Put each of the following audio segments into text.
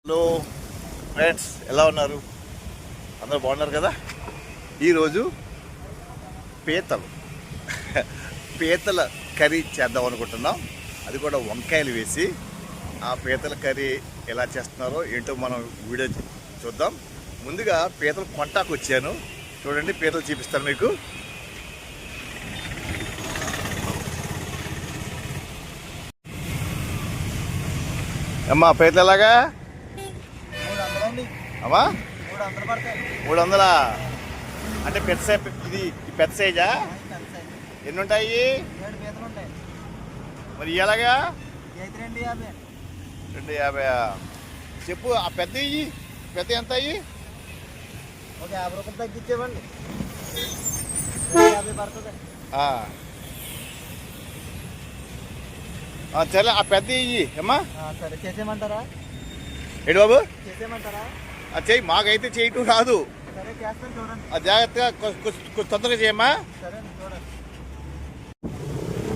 Hello friends, ఎలా ఉన్నారు? అందరూ బాగున్నారు కదా? ఈరోజు పీతల కర్రీ చేద్దాం అనుకుంటున్నాం. అది కూడా వంకాయలు వేసి. ఆ పీతల కర్రీ ఎలా చేస్తున్నారో ఏంటో మనం వీడియో చూద్దాం. ముందుగా పీతలు కొంటాకు వచ్చాను. చూడండి, పీతలు చూపిస్తాను మీకు. అమ్మా, పీతలు ఎలాగా అమ్మా? 300 అంటే పెద్ద సైజ్. ఇది పెద్ద సైజా? ఎన్ని ఉంటాయి? మరి ఎలాగా? 250. చెప్పు. ఆ పెద్ద ఇవి పెద్ద ఎంత అయ్యి? ఒక 50 రూపాయలు తగ్గించేవండి. 50 పడుతుంది. సరే, ఆ పెద్ద ఇవి అమ్మా. సరే, చేసేయమంటారా? ఏంటి బాబు? చేసేయమంటారా? చెయ్యి. మాకైతే చేయటం రాదు. సరే, చేస్తాను. చూడండి, జాగ్రత్తగా కొంచెం తొందరగా చేయమ్మా. సరే, చూడండి.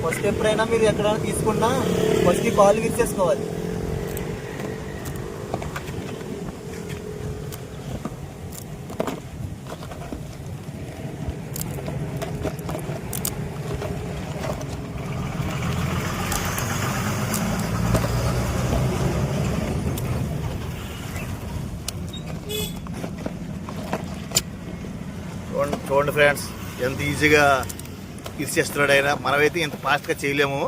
ఫస్ట్ ఎప్పుడైనా మీరు ఎక్కడైనా తీసుకున్నా ఫస్ట్ కాలు విరిచేసుకోవాలి. చూడండి ఫ్రెండ్స్, ఎంత ఈజీగా ఇరిచేస్తున్నాడు ఆయన. మనమైతే ఇంత ఫాస్ట్గా చేయలేము.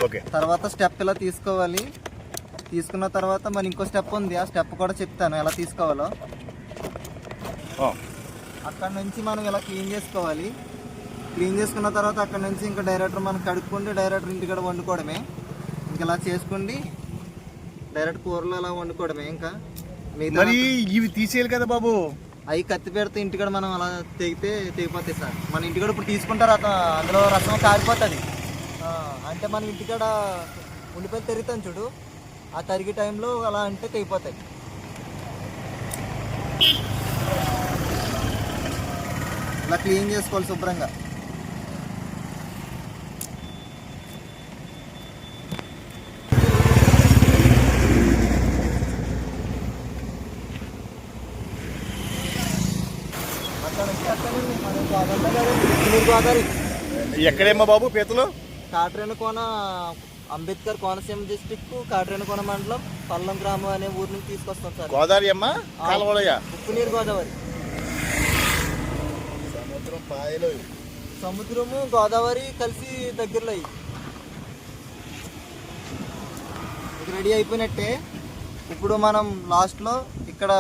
ఓకే. తర్వాత స్టెప్ ఇలా తీసుకోవాలి. తీసుకున్న తర్వాత మరి ఇంకో స్టెప్ ఉంది. ఆ స్టెప్ కూడా చెప్తాను ఎలా తీసుకోవాలో. అక్కడ నుంచి మనం ఇలా క్లీన్ చేసుకోవాలి. క్లీన్ చేసుకున్న తర్వాత అక్కడ నుంచి ఇంకా డైరెక్టర్ మనం కడుక్కుంటే డైరెక్టర్ ఇంటికాడ వండుకోవడమే. ఇంకా ఇలా చేసుకోండి, డైరెక్ట్ కూరలు అలా వండుకోవడమే. ఇంకా మరి ఇవి తీసేయాలి కదా బాబు. అవి కత్తి పెడితే ఇంటికాడ మనం అలా తెగిపోతాయి సార్. మన ఇంటికాడ ఇప్పుడు తీసుకుంటారు, అందులో రసం కారిపోతుంది. అంటే మనం ఇంటికాడ ఉల్లిపాయలు తరుగుతాం చూడు, ఆ తరిగే టైంలో అలా అంటే తెగిపోతాయి. ఇలా క్లీన్ చేసుకోవాలి శుభ్రంగా. గోదావరి ఎక్కడేమ్మా బాబు పీతలు? కాట్రేనుకోన, అంబేద్కర్ కోనసీమ డిస్టిక్, కాట్రేనుకోన మండలం, పల్లం గ్రామం అనే ఊరు నుంచి తీసుకొస్తాం సార్. గోదావరి అమ్మా? కాలువలయ్యా? ఉప్పు నీరు గోదావరి. సముద్రం పాయలు. సముద్రము గోదావరి కలిసి దగ్గరలో. ఇది రెడీ అయిపోయినట్టే. ఇప్పుడు మనం లాస్ట్లో ఇక్కడ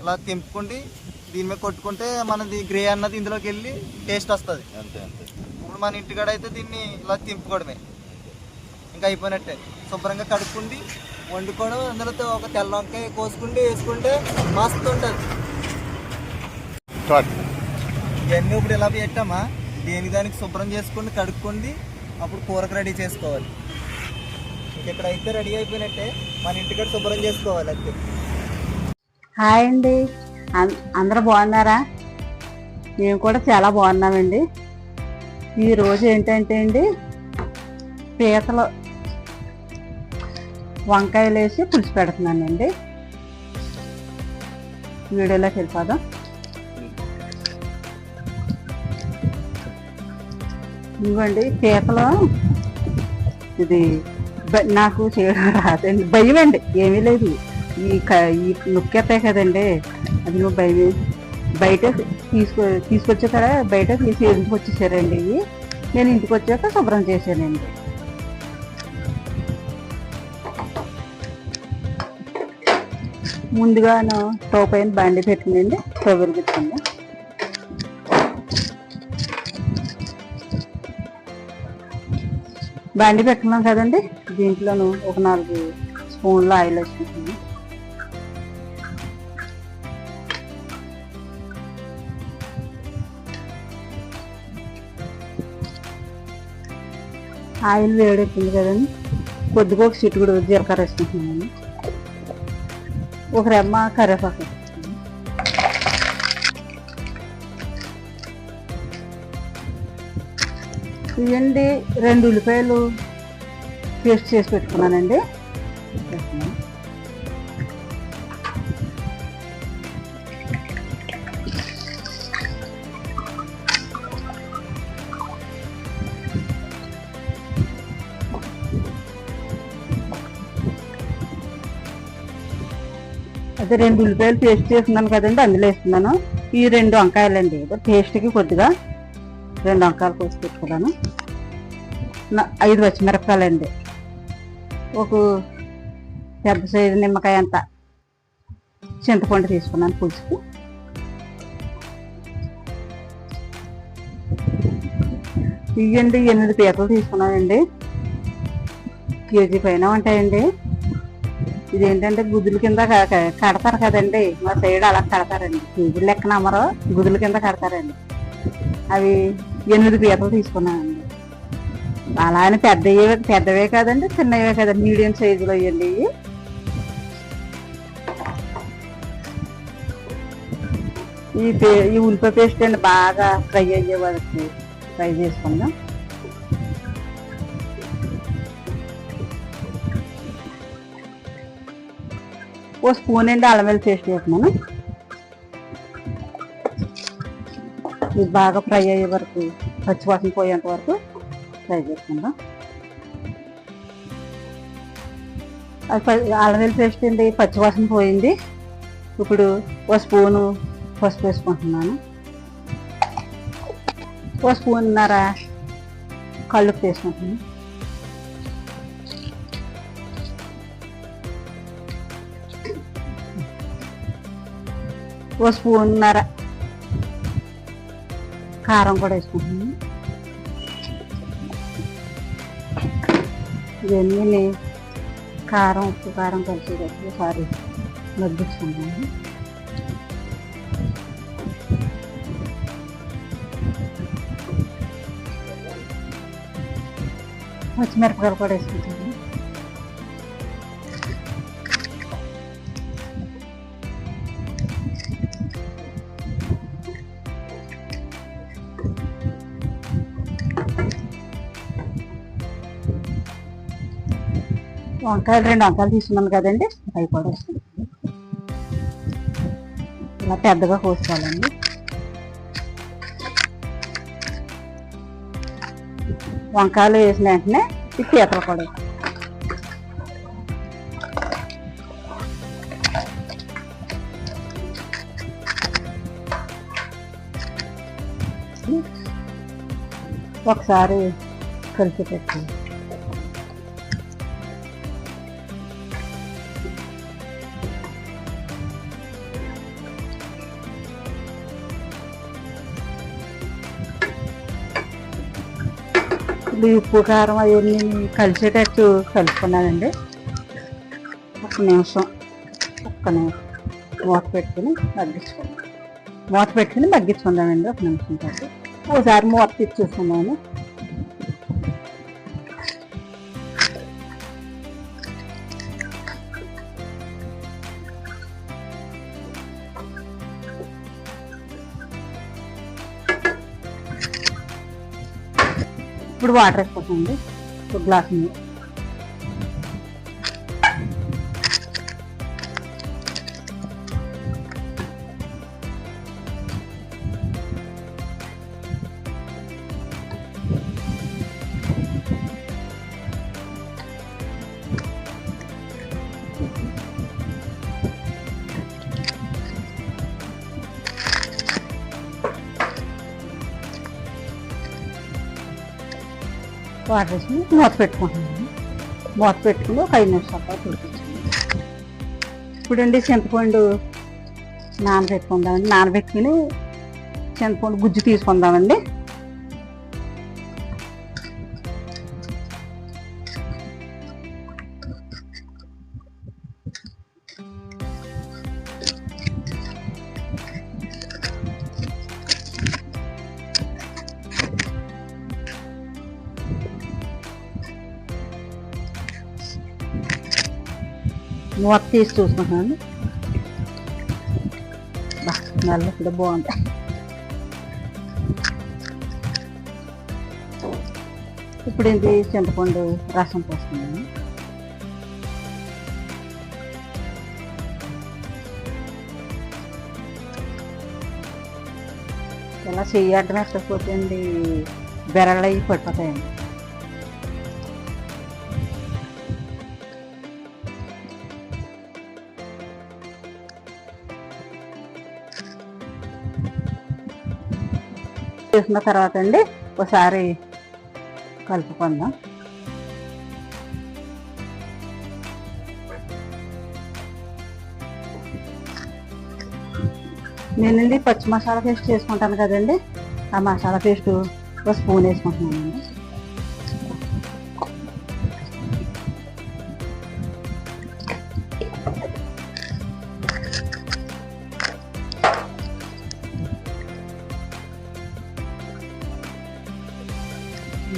ఇలా తెంపుకుండి దీని మీద కొట్టుకుంటే మనది గ్రే అన్నది ఇందులోకి వెళ్ళి టేస్ట్ వస్తుంది. అంతే. ఇప్పుడు మన ఇంటికాడ అయితే దీన్ని ఇలా తింపుకోవడమే. ఇంకా అయిపోయినట్టే. శుభ్రంగా కడుక్కుండి వండుకోవడం. అందులో ఒక తెల్ల వంకాయ కోసుకుండి వేసుకుంటే మస్తు ఉంటుంది. ఇవన్నీ ఇప్పుడు ఇలా పెట్టామా, దానికి శుభ్రం చేసుకుని కడుక్కుండి అప్పుడు కూరకు రెడీ చేసుకోవాలి. ఇక్కడైతే రెడీ అయిపోయినట్టే. మన ఇంటికాడ శుభ్రం చేసుకోవాలి అంతే. హాయ్ అండి, అందరూ బాగున్నారా? మేము కూడా చాలా బాగున్నామండి. ఈరోజు ఏంటంటే అండి, పీతలు వంకాయలు వేసి పులుసు పెడుతున్నానండి. వీడియోలోకి వెళ్ళిపోదాం. ఇవ్వండి పీతలు. ఇది నాకు చేయడం రాదండి, భయం అండి. ఏమీ లేదు, ఈ నొక్కేస్తాయి కదండి, అది నువ్వు బయట తీసుకొచ్చాక బయట తీసి ఇంటికి వచ్చేసారండి. ఇవి నేను ఇంటికి వచ్చాక శుభ్రం చేశానండి. ముందుగాను స్టవ్ పైన బండి పెట్టిందండి. స్టవ్ వెలిగించండి. బండి పెట్టుకున్నాం కదండి, దీంట్లోను ఒక 4 స్పూన్ల ఆయిల్ వేసుకుంటున్నాను. ఆయిల్ వేడెక్కింది కదండి, కొద్దిగా ఒక చిటికెడు జీలకర్ర వేసుకుంటున్నాను. ఒక రెమ్మ కరివేపాకు. ఇవ్వండి 2 ఉల్లిపాయలు పేస్ట్ చేసి పెట్టుకున్నానండి. అదే 2 ఉల్లిపాయలు పేస్ట్ చేస్తున్నాను కదండి, అందులో వేస్తున్నాను. ఈ 2 వంకాయలండి, పేస్ట్కి కొద్దిగా 2 వంకాయలు కోసి పెట్టుకున్నాను. 5 పచ్చిమిరపకాయలండి, ఒక పెద్ద సైజు నిమ్మకాయ అంత చింతపండు తీసుకున్నాను పులుసుకి. ఇవ్వండి 8 పీతలు తీసుకున్నానండి, కేజీ పైన ఉంటాయండి. ఇదేంటంటే గుదుల కింద కడతారు కదండి, మా సైడ్ అలా కడతారండి. కేజీ లెక్కన అమ్మరు, గుదుల కింద కడతారండి. అవి 8 పీతలు తీసుకున్నానండి. అలా అని పెద్దవే కాదండి, చిన్నవే కదండి, మీడియం సైజులో ఇవ్వండి. ఈ ఉల్లిపాయ పేస్ట్ అండి బాగా ఫ్రై అయ్యే వరకు ఫ్రై చేసుకుందాం. ఓ స్పూన్ అండి అల్లం వెల్లుల్లి పేస్ట్ వేస్తున్నాను. ఇది బాగా ఫ్రై అయ్యే వరకు, పచ్చివాసన పోయేంత వరకు ఫ్రై చేసుకుందాం. అది అల్లం వెల్లుల్లి పేస్ట్ అండి పచ్చివాసన పోయింది. ఇప్పుడు ఓ స్పూను పసుపు వేసుకుంటున్నాను. ఓ స్పూన్నర కల్లుప్పు వేసుకుంటున్నాను. ఓ స్పూన్నర కారం కూడా వేసుకుంటున్నాను. ఇవన్నీ కారం ఉప్పు కారం కలిసి ఒకసారి మగ్గించుకుంటాను. పచ్చిమిరపకాయలు కూడా వేసుకుంటాను. వంకాయలు 2 వంకాయలు తీసుకున్నాను కదండి, అవి కూడా వేసుకుంటాను. ఇలా పెద్దగా కోసుకోవాలండి. వంకాయలు వేసిన వెంటనే ఈ పీతలు కూడా ఒకసారి కలిసి పెట్టండి. ఉప్పు కారం అవన్నీ కలిసేటట్టు కలుపుకున్నానండి. ఒక్క నిమిషం మూత పెట్టుకుని మగ్గించుకుందామండి. ఒక నిమిషం పాటు ఒకసారి మూత తీసి చూసుకున్నాను. ఇప్పుడు వాటర్ వేసుకుంటామండి, ఒక గ్లాస్ నీళ్ళు. వాటర్ వేసి మూత పెట్టుకుంటున్నాను. మూత పెట్టుకుని ఒక 5 నిమిషాల పాటు ఉడికించాను. ఇప్పుడండి చింతపండు నానబెట్టుకుని చింతపండు గుజ్జు తీసుకుందామండి. మూత తీసి చూసుకుంటున్నాను. స్మెల్ కూడా బాగుంటాయి. ఇప్పుడు ఇది చింతపండు రసం పోసుకున్నాను. ఇలా చెయ్యి అడ్డం పెట్టకపోతే బెరళ్ళు అవి పడిపోతాయండి. చేసిన తర్వాత ఒకసారి కలుపుకుందాం. నేనండి పచ్చి మసాలా పేస్ట్ చేసుకుంటాను కదండి, ఆ మసాలా పేస్ట్ ఒక స్పూన్ వేసుకుంటున్నానండి.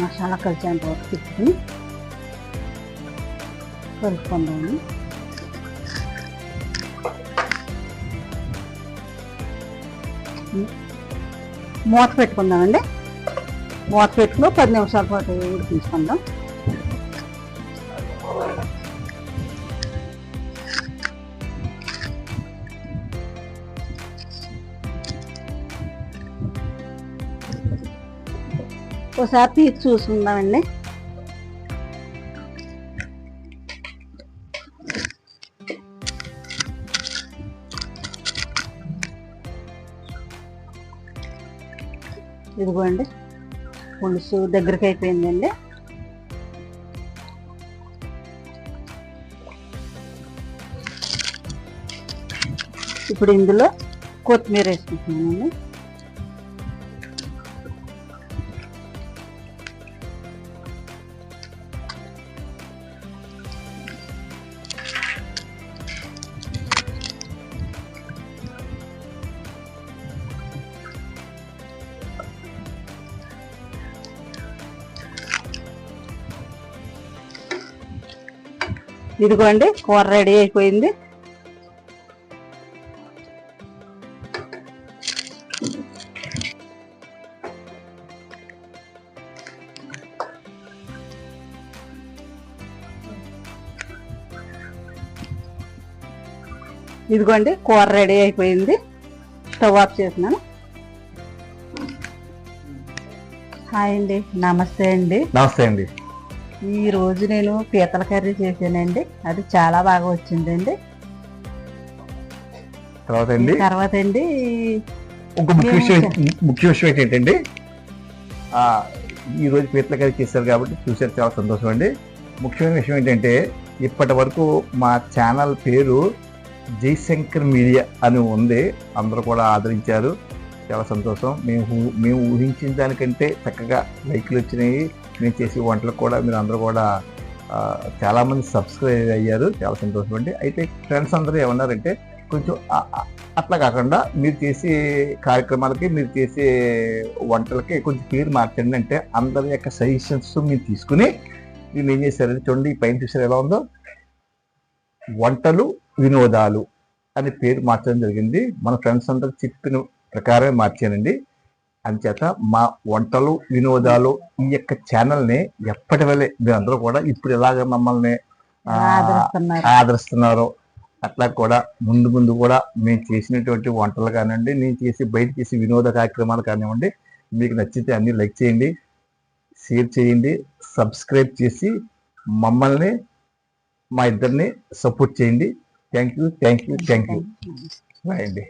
మసాలా కలిసేంత వరకు తిప్పుకుని కలుపుకుందాము. మూత పెట్టుకుందామండి. మూత పెట్టుకుని 10 నిమిషాల పాటు ఉడికించుకుందాం. ఒకసారి తీసి చూసుకుందామండి. ఇదిగోండి పులుసు దగ్గరికి అయిపోయిందండి. ఇప్పుడు ఇందులో కొత్తిమీర వేసుకుంటున్నానండి. ఇదిగోండి కూర రెడీ అయిపోయింది. ఇదిగోండి కూర రెడీ అయిపోయింది. స్టవ్ ఆఫ్ చేస్తున్నాను. హాయ్ అండి, నమస్తే అండి. నమస్తే అండి. ఈ రోజు నేను పీతల కర్రీ చేశానండి, అది చాలా బాగా వచ్చిందండి. తర్వాత అండి ఒక ముఖ్య విషయం ఏంటంటే ఈ రోజు పీతల కర్రీ చేశారు కాబట్టి చూసారు, చాలా సంతోషం అండి. ముఖ్యమైన విషయం ఏంటంటే ఇప్పటి వరకు మా ఛానల్ పేరు జయశంకర్ మీడియా అని ఉంది. అందరూ కూడా ఆదరించారు, చాలా సంతోషం. మేము ఊహించిన దానికంటే చక్కగా లైక్లు వచ్చినాయి. మేము చేసే వంటలకు కూడా మీరు అందరూ కూడా చాలామంది సబ్స్క్రైబ్ అయ్యారు, చాలా సంతోషం అండి. అయితే ఫ్రెండ్స్ అందరూ ఏమన్నారంటే కొంచెం అట్లా కాకుండా మీరు చేసే కార్యక్రమాలకి, మీరు చేసే వంటలకి కొంచెం పేరు మార్చండి అంటే అందరి యొక్క సజెషన్స్ మీరు తీసుకుని మీరు ఏం చేశారంటే చూడండి, ఈ పైన చూసారు ఎలా ఉందో, వంటలు వినోదాలు అని పేరు మార్చడం జరిగింది. మన ఫ్రెండ్స్ అందరూ చెప్పిన ప్రకారమే మార్చానండి. అంచేత మా వంటలు వినోదాలు ఈ యొక్క ఛానల్ని ఎప్పటి వల్లే మీరందరూ కూడా ఇప్పుడు ఎలాగ మమ్మల్ని ఆదరిస్తున్నారో అట్లా కూడా ముందు కూడా మేము చేసినటువంటి వంటలు కానివ్వండి, నేను బయట చేసే వినోద కార్యక్రమాలు కానివ్వండి, మీకు నచ్చితే అన్ని లైక్ చేయండి, షేర్ చేయండి, సబ్స్క్రైబ్ చేసి మమ్మల్ని మా ఇద్దరిని సపోర్ట్ చేయండి. Thank you. బాయ్ అండి.